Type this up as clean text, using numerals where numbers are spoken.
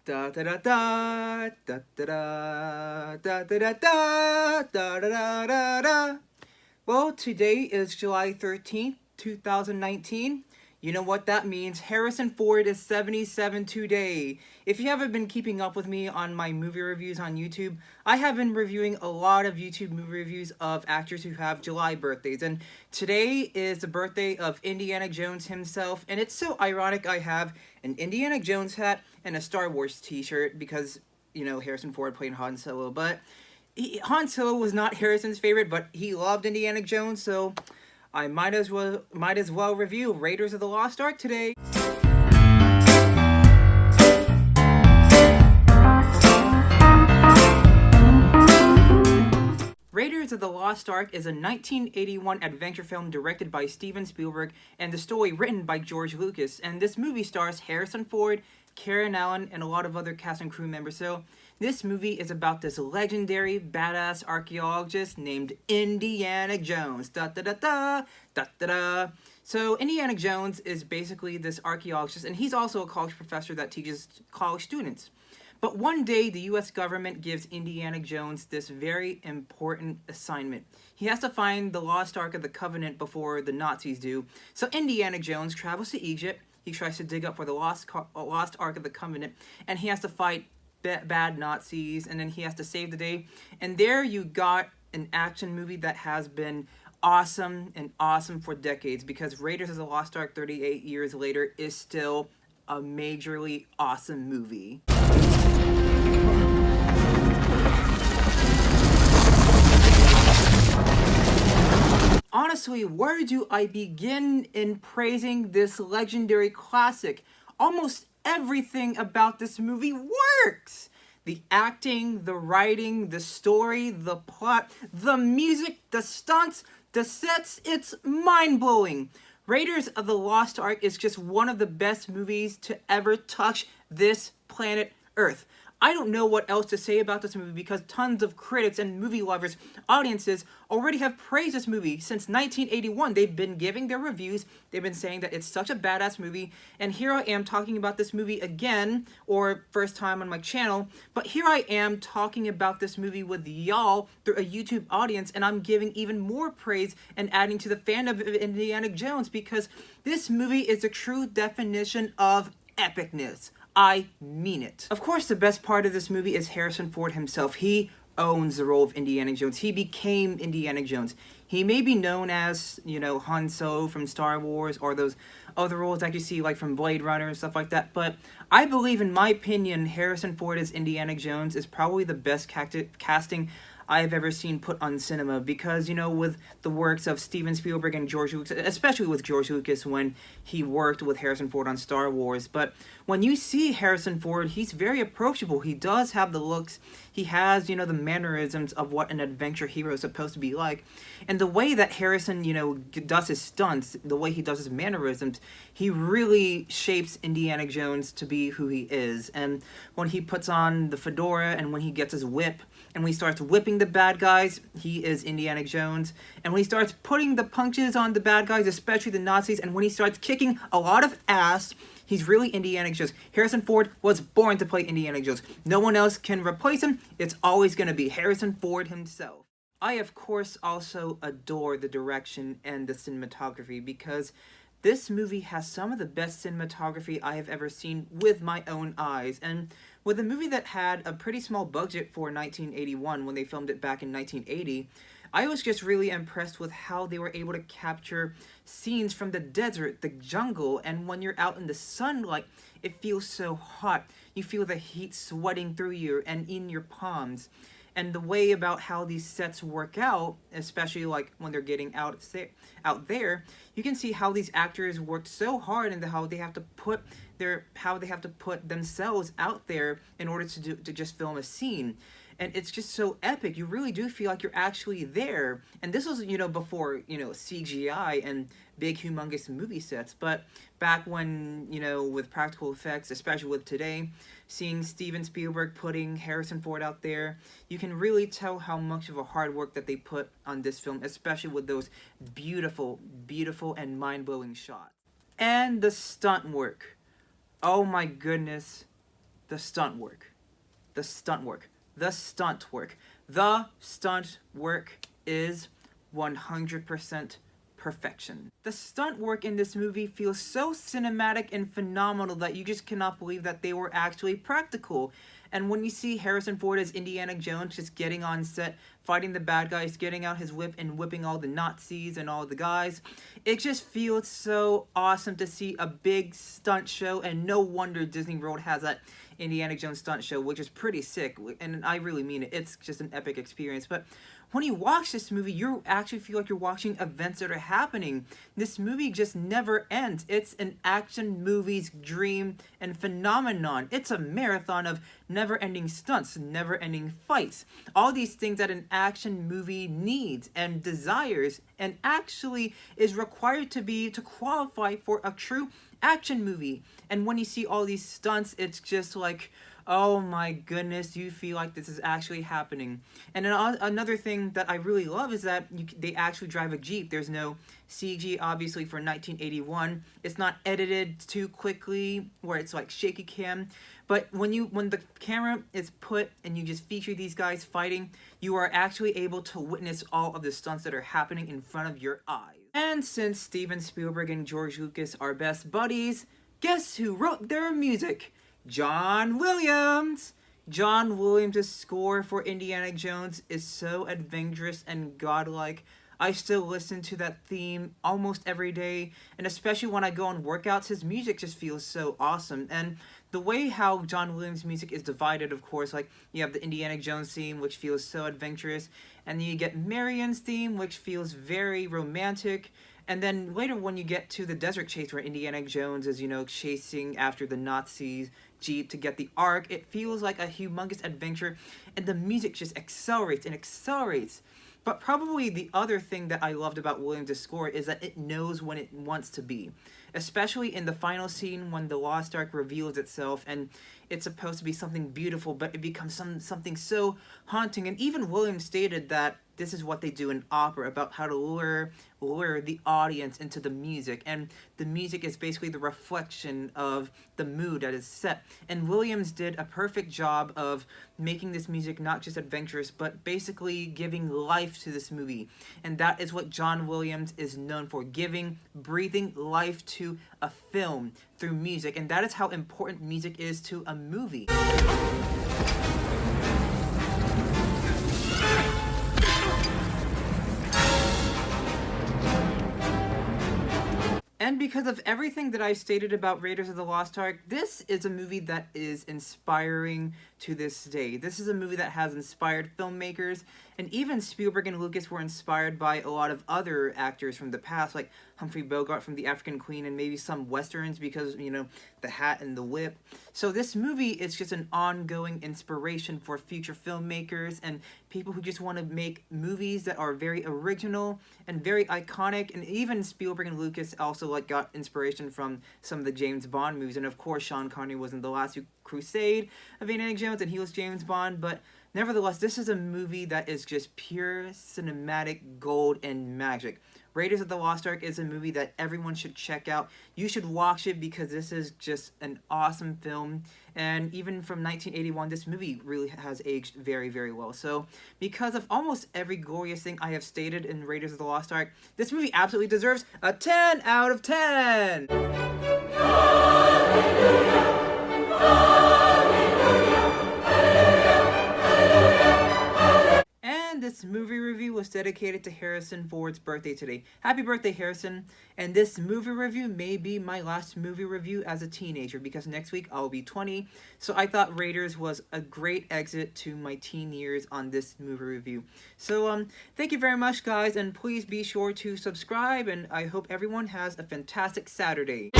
Da da da da da da da da da da da da da da da. Well, today is July 13th, 2019. You know what that means? Harrison Ford is 77 today. If you haven't been keeping up with me on my movie reviews on YouTube, I have been reviewing a lot of YouTube movie reviews of actors who have July birthdays. And today is the birthday of Indiana Jones himself. And it's so ironic I have an Indiana Jones hat and a Star Wars t-shirt because, you know, Harrison Ford played Han Solo. But Han Solo was not Harrison's favorite, but he loved Indiana Jones, so I might as well review Raiders of the Lost Ark today. Raiders of the Lost Ark is a 1981 adventure film directed by Steven Spielberg and the story written by George Lucas. And this movie stars Harrison Ford, Karen Allen, and a lot of other cast and crew members. So this movie is about this legendary badass archaeologist named Indiana Jones. Da da da da da da da. So Indiana Jones is basically this archaeologist, and he's also a college professor that teaches college students. But one day, the U.S. government gives Indiana Jones this very important assignment. He has to find the Lost Ark of the Covenant before the Nazis do. So Indiana Jones travels to Egypt. He tries to dig up for the Lost Ark of the Covenant, and he has to fight bad Nazis, and then he has to save the day. And there you got an action movie that has been awesome and awesome for decades, because Raiders of the Lost Ark 38 years later is still a majorly awesome movie. Honestly, where do I begin in praising this legendary classic? Almost everything about this movie works! The acting, the writing, the story, the plot, the music, the stunts, the sets, it's mind-blowing. Raiders of the Lost Ark is just one of the best movies to ever touch this planet Earth. I don't know what else to say about this movie because tons of critics and movie lovers, audiences, already have praised this movie since 1981. They've been giving their reviews. They've been saying that it's such a badass movie. And here I am talking about this movie again, or first time on my channel. But here I am talking about this movie with y'all through a YouTube audience, and I'm giving even more praise and adding to the fandom of Indiana Jones because this movie is a true definition of epicness. I mean it. Of course, the best part of this movie is Harrison Ford himself. He owns the role of Indiana Jones. He became Indiana Jones. He may be known as, you know, Han Solo from Star Wars or those other roles that you see like from Blade Runner and stuff like that, but I believe, in my opinion, Harrison Ford as Indiana Jones is probably the best casting I've ever seen put on cinema because, you know, with the works of Steven Spielberg and George Lucas, especially with George Lucas when he worked with Harrison Ford on Star Wars, but when you see Harrison Ford, he's very approachable. He does have the looks. He has, you know, the mannerisms of what an adventure hero is supposed to be like. And the way that Harrison, you know, does his stunts, the way he does his mannerisms, he really shapes Indiana Jones to be who he is. And when he puts on the fedora and when he gets his whip and when he starts whipping the bad guys, he is Indiana Jones. And when he starts putting the punches on the bad guys, especially the Nazis, and when he starts kicking a lot of ass, he's really Indiana Jones. Harrison Ford was born to play Indiana Jones. No one else can replace him. It's always going to be Harrison Ford himself. I, of course, also adore the direction and the cinematography because this movie has some of the best cinematography I have ever seen with my own eyes. And with a movie that had a pretty small budget for 1981 when they filmed it back in 1980, I was just really impressed with how they were able to capture scenes from the desert, the jungle, and when you're out in the sunlight, it feels so hot. You feel the heat sweating through you and in your palms. And the way about how these sets work out, especially like when they're getting out there, you can see how these actors worked so hard and how they have to put themselves out there in order to just film a scene. And it's just so epic. You really do feel like you're actually there. And this was, you know, before, you know, CGI and big, humongous movie sets. But back when, you know, with practical effects, especially with today, seeing Steven Spielberg putting Harrison Ford out there, you can really tell how much of a hard work that they put on this film, especially with those beautiful, beautiful and mind-blowing shots. And the stunt work. Oh my goodness. the stunt work. The stunt work. The stunt work. The stunt work is 100% perfection. The stunt work in this movie feels so cinematic and phenomenal that you just cannot believe that they were actually practical. And when you see Harrison Ford as Indiana Jones just getting on set, fighting the bad guys, getting out his whip and whipping all the Nazis and all the guys, it just feels so awesome to see a big stunt show, and no wonder Disney World has that Indiana Jones stunt show, which is pretty sick, and I really mean it. It's just an epic experience. But when you watch this movie, you actually feel like you're watching events that are happening. This movie just never ends. It's an action movie's dream and phenomenon. It's a marathon of never-ending stunts, never-ending fights. All these things that an action movie needs and desires, and actually is required to qualify for a true action movie. And when you see all these stunts, it's just like, oh my goodness, you feel like this is actually happening. And another thing that I really love is that they actually drive a Jeep. There's no CG, obviously, for 1981. It's not edited too quickly, where it's like shaky cam. But when the camera is put and you just feature these guys fighting, you are actually able to witness all of the stunts that are happening in front of your eyes. And since Steven Spielberg and George Lucas are best buddies, guess who wrote their music? John Williams! John Williams' score for Indiana Jones is so adventurous and godlike. I still listen to that theme almost every day, and especially when I go on workouts, his music just feels so awesome. And the way how John Williams' music is divided, of course, like you have the Indiana Jones theme, which feels so adventurous, and then you get Marion's theme, which feels very romantic. And then later when you get to the desert chase where Indiana Jones is, chasing after the Nazis Jeep to get the Ark, it feels like a humongous adventure, and the music just accelerates and accelerates. But probably the other thing that I loved about Williams' score is that it knows when it wants to be. Especially in the final scene when the Lost Ark reveals itself and it's supposed to be something beautiful, but it becomes something so haunting. And even Williams stated that this is what they do in opera, about how to lure the audience into the music. And the music is basically the reflection of the mood that is set. And Williams did a perfect job of making this music not just adventurous, but basically giving life to this movie. And that is what John Williams is known for, breathing life to a film through music. And that is how important music is to a movie. And because of everything that I've stated about Raiders of the Lost Ark, this is a movie that is inspiring to this day. This is a movie that has inspired filmmakers, and even Spielberg and Lucas were inspired by a lot of other actors from the past, like Humphrey Bogart from The African Queen, and maybe some westerns because, The Hat and the Whip. So this movie is just an ongoing inspiration for future filmmakers and people who just want to make movies that are very original and very iconic. And even Spielberg and Lucas also got inspiration from some of the James Bond movies. And of course, Sean Connery was in The Last Crusade of Indiana Jones, and he was James Bond. But nevertheless, this is a movie that is just pure cinematic gold and magic. Raiders of the Lost Ark is a movie that everyone should check out. You should watch it because this is just an awesome film. And even from 1981, this movie really has aged very, very well. So because of almost every glorious thing I have stated in Raiders of the Lost Ark, this movie absolutely deserves a 10 out of 10! This movie review was dedicated to Harrison Ford's birthday today. Happy birthday, Harrison. And this movie review may be my last movie review as a teenager because next week I'll be 20. So I thought Raiders was a great exit to my teen years on this movie review. So thank you very much, guys, and please be sure to subscribe, and I hope everyone has a fantastic Saturday.